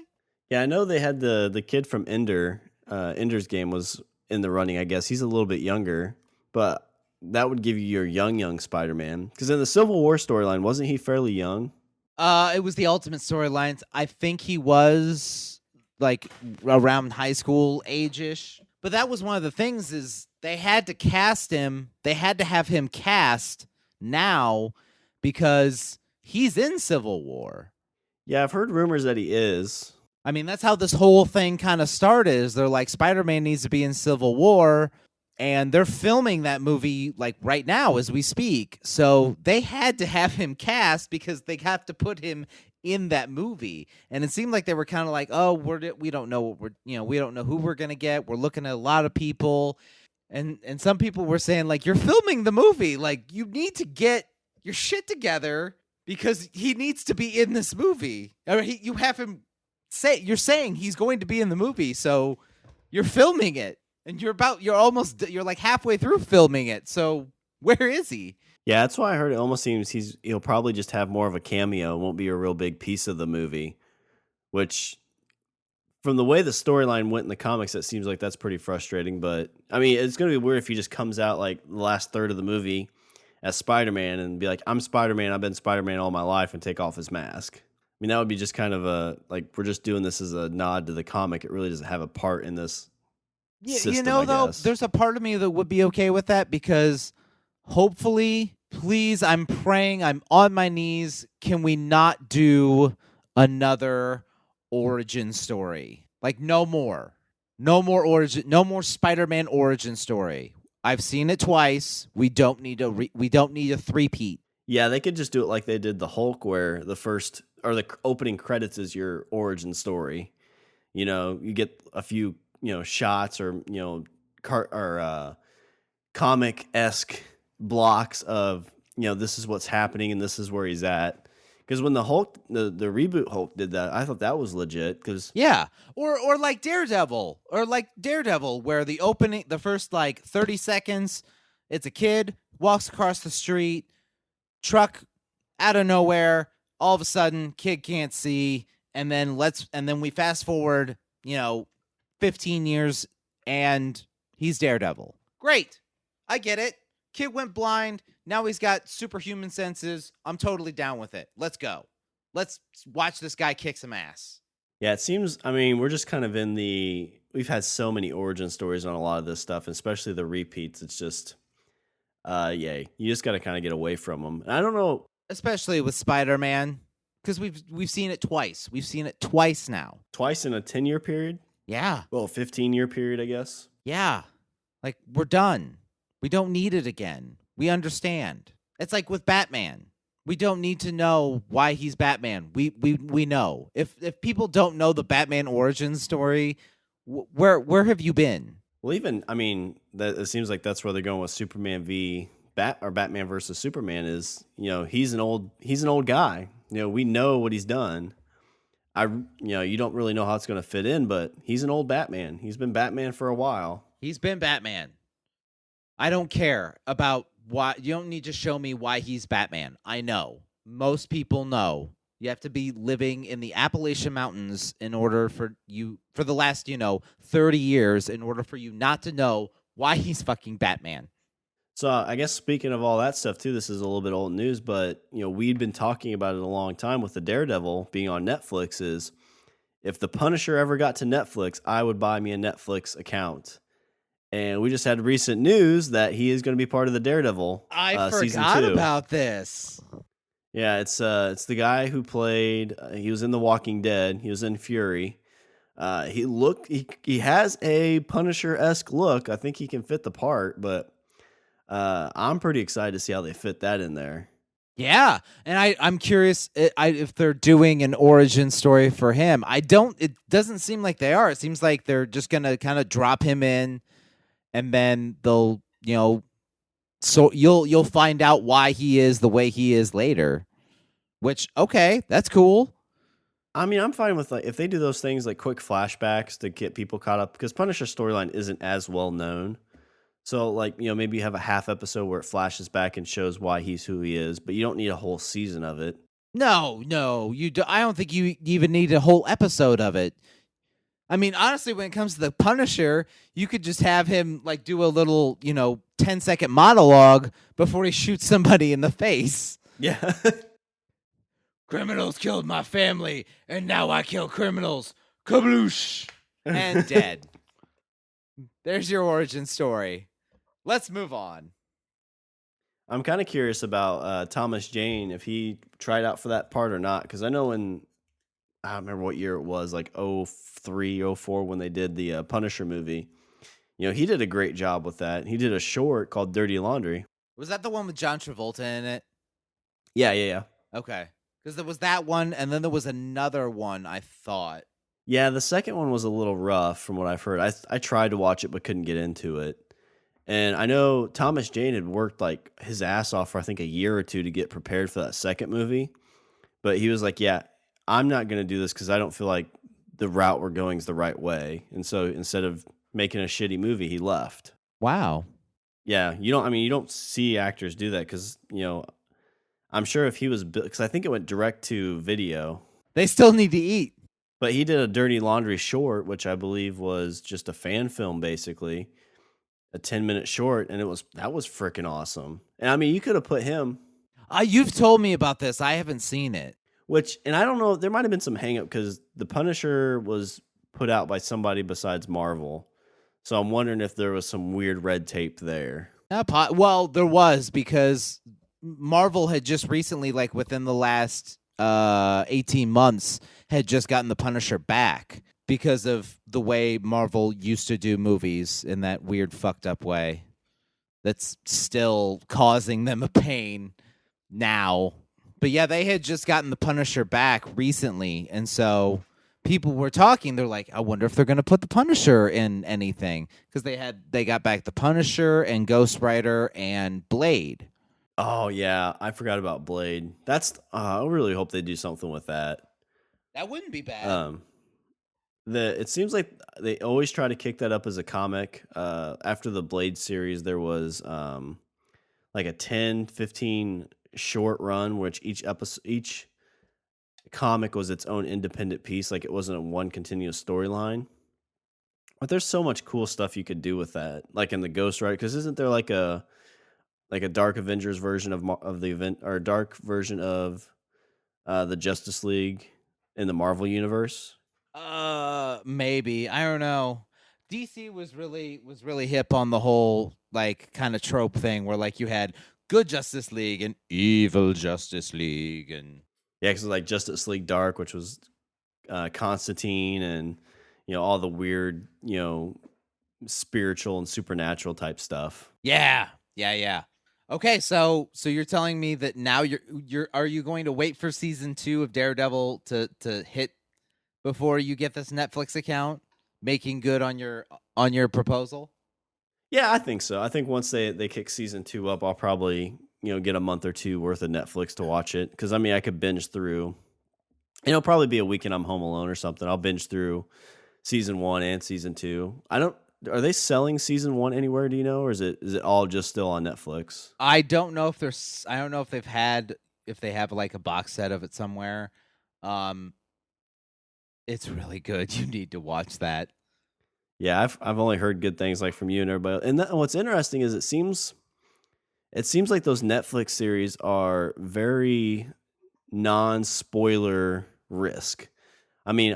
I know they had the kid from Ender's Game was in the running, I guess. He's a little bit younger, but that would give you your young Spider-Man. Because in the Civil War storyline, wasn't he fairly young? It was the Ultimate Storylines. I think he was like around high school age-ish. But that was one of the things is they had to cast him. They had to have him cast now because he's in Civil War. Yeah, I've heard rumors that he is. I mean, that's how this whole thing kind of started. Is they're like, Spider-Man needs to be in Civil War, and they're filming that movie like right now as we speak. So they had to have him cast because they have to put him in that movie. And it seemed like they were kind of like, oh, we don't know what we don't know who we're gonna get. We're looking at a lot of people, and some people were saying like, you're filming the movie, like you need to get your shit together because he needs to be in this movie. Or you have him. You're saying he's going to be in the movie, so you're filming it, and you're like halfway through filming it. So where is he? Yeah, that's why I heard it almost seems he'll probably just have more of a cameo. It won't be a real big piece of the movie, which from the way the storyline went in the comics, it seems like that's pretty frustrating. But I mean, it's going to be weird if he just comes out like the last third of the movie as Spider-Man and be like, I'm Spider-Man. I've been Spider-Man all my life, and take off his mask. I mean, that would be just kind of we're just doing this as a nod to the comic. It really doesn't have a part in this system, though, there's a part of me that would be okay with that because hopefully, please, I'm praying, I'm on my knees, can we not do another origin story? Like, no more Spider-Man origin story. I've seen it twice. We don't need a three-peat. Yeah, they could just do it like they did the Hulk, where the opening credits is your origin story. You get a few, shots or, comic-esque blocks of, this is what's happening and this is where he's at. Because when the Hulk, the reboot Hulk did that, I thought that was legit. Cause yeah, or like Daredevil, where the first like 30 seconds, it's a kid walks across the street, truck out of nowhere. All of a sudden, kid can't see, and then we fast forward, 15 years, and he's Daredevil. Great, I get it. Kid went blind. Now he's got superhuman senses. I'm totally down with it. Let's go. Let's watch this guy kick some ass. Yeah, it seems. I mean, we're just kind of we've had so many origin stories on a lot of this stuff, especially the repeats. It's just, you just got to kind of get away from them. And I don't know. Especially with Spider-Man, because we've seen it twice. We've seen it twice now. Twice in a 10-year period? Yeah. Well, 15-year period, I guess. Yeah. Like, we're done. We don't need it again. We understand. It's like with Batman. We don't need to know why he's Batman. We know. If people don't know the Batman origin story, where have you been? Well, even, I mean, it seems like that's where they're going with Superman v. Batman versus Superman is, he's an old guy. We know what he's done. You don't really know how it's going to fit in, but he's an old Batman. He's been Batman for a while. He's been Batman. I don't care about why. You don't need to show me why he's Batman. I know. Most people know. You have to be living in the Appalachian Mountains in order for the last, 30 years in order for you not to know why he's fucking Batman. So I guess speaking of all that stuff too, this is a little bit old news, but we'd been talking about it a long time with the Daredevil being on Netflix. Is if the Punisher ever got to Netflix, I would buy me a Netflix account. And we just had recent news that he is going to be part of the Daredevil. I season forgot 2. about this. Yeah, it's the guy who played. He was in The Walking Dead. He was in Fury. He has a Punisher-esque look. I think he can fit the part, but. I'm pretty excited to see how they fit that in there. Yeah, and I'm curious if they're doing an origin story for him. It doesn't seem like they are. It seems like they're just gonna kind of drop him in, and then they'll so you'll find out why he is the way he is later. Which, okay, that's cool. I mean, I'm fine with, like, if they do those things like quick flashbacks to get people caught up, because Punisher storyline isn't as well known. So, like, maybe you have a half episode where it flashes back and shows why he's who he is, but you don't need a whole season of it. No, you do. I don't think you even need a whole episode of it. I mean, honestly, when it comes to the Punisher, you could just have him like do a little, 10-second monologue before he shoots somebody in the face. Yeah. Criminals killed my family, and now I kill criminals. Kabloosh! And dead. There's your origin story. Let's move on. I'm kind of curious about Thomas Jane, if he tried out for that part or not, because I know I don't remember what year it was, like 03, 04, when they did the Punisher movie. He did a great job with that. He did a short called Dirty Laundry. Was that the one with John Travolta in it? Yeah. Okay. Because there was that one, and then there was another one, I thought. Yeah, the second one was a little rough from what I've heard. I tried to watch it but couldn't get into it. And I know Thomas Jane had worked like his ass off for I think a year or two to get prepared for that second movie. But he was like, yeah, I'm not going to do this because I don't feel like the route we're going is the right way. And so instead of making a shitty movie, he left. Wow. Yeah, you don't see actors do that because, I'm sure if he was, because I think it went direct to video. They still need to eat. But he did a Dirty Laundry short, which I believe was just a fan film, basically, a 10-minute short, and that was freaking awesome. And I mean, you could have put him. You've told me about this. I haven't seen it. And I don't know, there might have been some hang up because the Punisher was put out by somebody besides Marvel. So I'm wondering if there was some weird red tape there. Well, there was, because Marvel had just recently, like within the last 18 months, had just gotten the Punisher back because of the way Marvel used to do movies in that weird fucked up way that's still causing them a pain now. But yeah, they had just gotten the Punisher back recently, and so people were talking. They're like, I wonder if they're going to put the Punisher in anything, because they got back the Punisher and Ghost Rider and Blade. Oh yeah, I forgot about Blade. I really hope they do something with that. That wouldn't be bad. It seems like they always try to kick that up as a comic. After the Blade series, there was like a 10-15 short run, which each comic was its own independent piece, like it wasn't a one continuous storyline. But there's so much cool stuff you could do with that, like in the Ghost Rider, because isn't there like a Dark Avengers version of the event, or a dark version of the Justice League in the Marvel universe? Maybe, I don't know. DC was really hip on the whole like kind of trope thing where like you had good Justice League and evil Justice League, and yeah, because like Justice League Dark, which was Constantine and all the weird spiritual and supernatural type stuff. Yeah. Okay, so you're telling me that now are you going to wait for season 2 of Daredevil to hit before you get this Netflix account, making good on your proposal? Yeah, I think so. I think once they kick season 2 up, I'll probably get a month or two worth of Netflix to watch it, because I mean I could binge through. It'll probably be a weekend I'm home alone or something. I'll binge through season 1 and season 2. Are they selling season 1 anywhere? Do you know, or is it all just still on Netflix? I don't know if they have like a box set of it somewhere. It's really good. You need to watch that. Yeah, I've only heard good things like from you and everybody. And what's interesting is it seems like those Netflix series are very non-spoiler risk. I mean,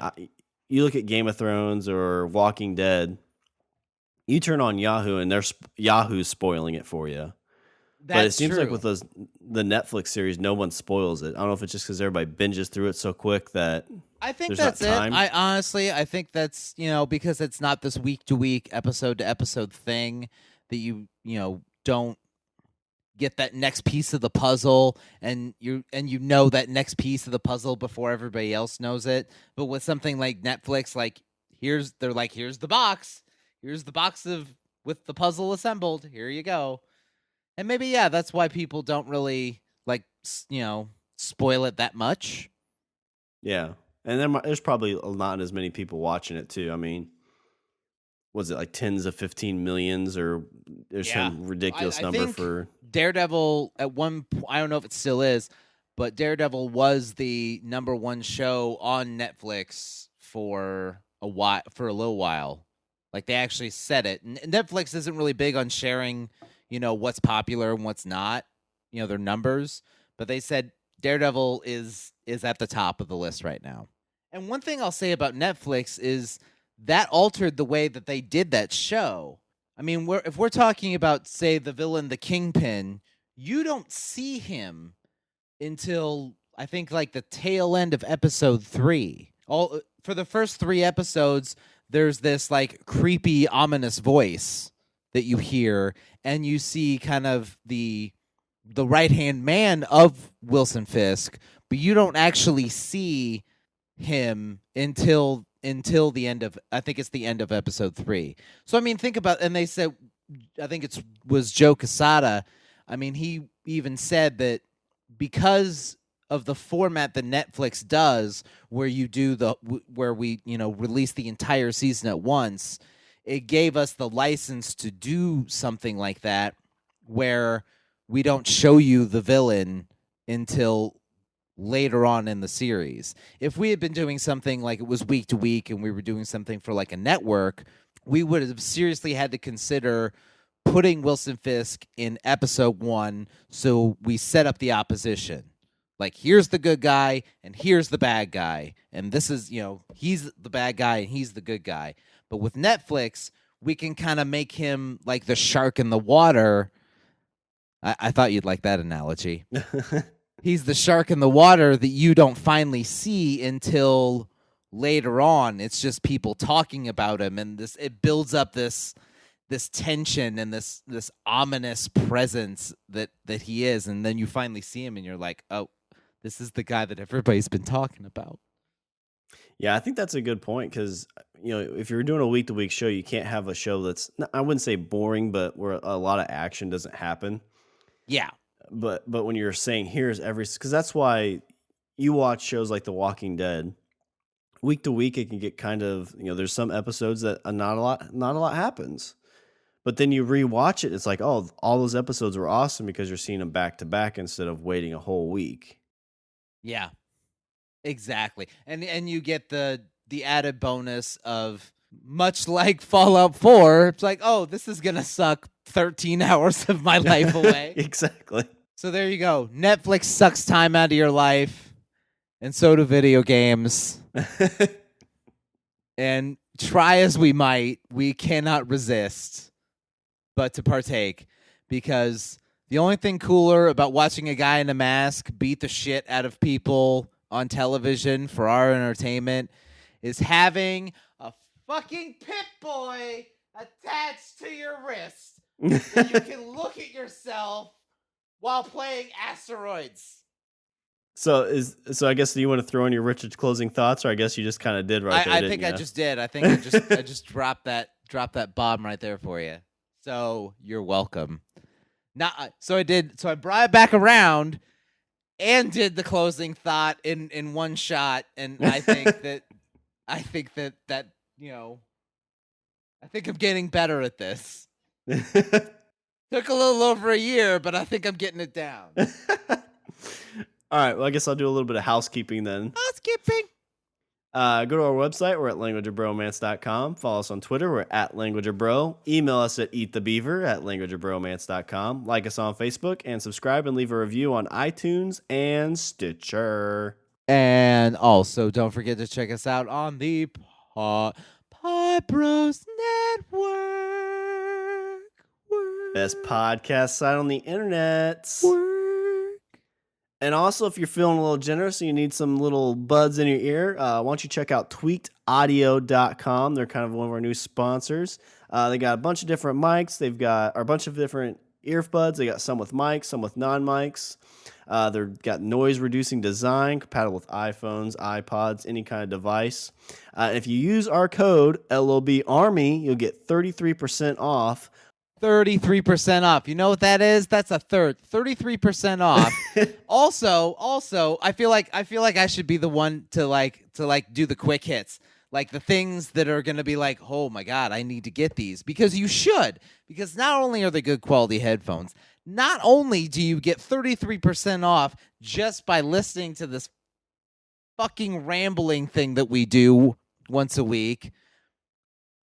you look at Game of Thrones or Walking Dead. You turn on Yahoo and Yahoo's spoiling it for you. But it seems like with the Netflix series, no one spoils it. I don't know if it's just because everybody binges through it so quick that I think there's that's not time. I think that's because it's not this week to week, episode to episode thing that you don't get that next piece of the puzzle, and that next piece of the puzzle before everybody else knows it. But with something like Netflix, like here's the box. Here's the box with the puzzle assembled. Here you go. And maybe, yeah, that's why people don't really spoil it that much. Yeah. And there's probably not as many people watching it too. I mean, was it like tens of 15 millions or there's some ridiculous I number think for Daredevil at one point, I don't know if it still is, but Daredevil was the #1 show on Netflix for a little while. Like they actually said it. Netflix isn't really big on sharing, what's popular and what's not, their numbers, but they said Daredevil is at the top of the list right now. And one thing I'll say about Netflix is that altered the way that they did that show. I mean, if we're talking about, say, the villain, the Kingpin, you don't see him until I think like the tail end of episode 3. For the first 3 episodes, there's this like creepy, ominous voice that you hear, and you see kind of the right-hand man of Wilson Fisk, but you don't actually see him until the end of, I think it's the end of episode 3. So I mean, think about, and they said, I think was Joe Quesada. I mean, he even said that because of the format that Netflix does, where we release the entire season at once, it gave us the license to do something like that, where we don't show you the villain until later on in the series. If we had been doing something like it was week to week and we were doing something for like a network, we would have seriously had to consider putting Wilson Fisk in episode 1 so we set up the opposition. Like, here's the good guy and here's the bad guy. And this is, he's the bad guy and he's the good guy. But with Netflix, we can kind of make him like the shark in the water. I thought you'd like that analogy. He's the shark in the water that you don't finally see until later on. It's just people talking about him, and it builds up this tension and this ominous presence that he is, and then you finally see him and you're like, oh, this is the guy that everybody's been talking about. Yeah, I think that's a good point because, if you're doing a week-to-week show, you can't have a show that's, I wouldn't say boring, but where a lot of action doesn't happen. Yeah. But when you're saying here's because that's why you watch shows like The Walking Dead, week to week, it can get kind of, there's some episodes that not a lot happens. But then you rewatch it, it's like, oh, all those episodes were awesome because you're seeing them back to back instead of waiting a whole week. Yeah, exactly. And you get the added bonus of, much like Fallout 4, it's like, oh, this is going to suck 13 hours of my life away. Exactly. So there you go. Netflix sucks time out of your life, and so do video games. And try as we might, we cannot resist but to partake, because the only thing cooler about watching a guy in a mask beat the shit out of people on television for our entertainment is having a fucking Pip-Boy attached to your wrist so you can look at yourself while playing Asteroids. So I guess, do you want to throw in your Richard's closing thoughts, or I guess you just kind of did right there? I think I just did. I think I just dropped that bomb right there for you. So you're welcome. Now, so I did. So I brought it back around and did the closing thought in one shot, and I think that I think I'm getting better at this. Took a little over a year, but I think I'm getting it down. All right, well, I guess I'll do a little bit of housekeeping then. Housekeeping. Go to our website. We're at languageofbromance.com. Follow us on Twitter. We're at languageofbro. Email us at eatthebeaver@languageofbromance.com. Like us on Facebook, and subscribe and leave a review on iTunes and Stitcher. And also, don't forget to check us out on the Pod Bros Network. Best podcast site on the internet. And also, if you're feeling a little generous and you need some little buds in your ear, why don't you check out tweakedaudio.com. They're kind of one of our new sponsors. They got a bunch of different mics. They've got a bunch of different earbuds. They got some with mics, some with non-mics. They've got noise-reducing design, compatible with iPhones, iPods, any kind of device. If you use our code LOBARMY, you'll get 33% off 33% off. You know what that is? That's a third. 33% off. Also, I feel like I should be the one to do the quick hits. Like the things that are going to be like, "Oh my god, I need to get these." Because you should. Because not only are they good quality headphones, not only do you get 33% off just by listening to this fucking rambling thing that we do once a week,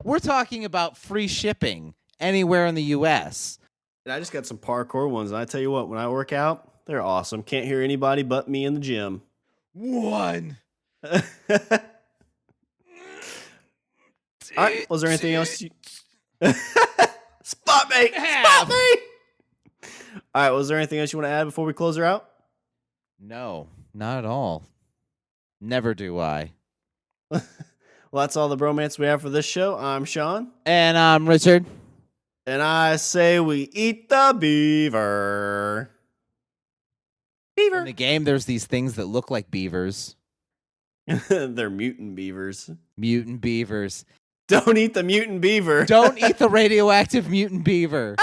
we're talking about free shipping anywhere in the U.S. And I just got some parkour ones. And I tell you what, when I work out, they're awesome. Can't hear anybody but me in the gym. One. All right. Was there anything else? Spot me! Spot me! All right. Was there anything else you want to add before we close her out? No, not at all. Never do I. Well, that's all the bromance we have for this show. I'm Shawn. And I'm Richard. And I say we eat the beaver. Beaver. In the game, there's these things that look like beavers. They're mutant beavers. Mutant beavers. Don't eat the mutant beaver. Don't eat the radioactive mutant beaver.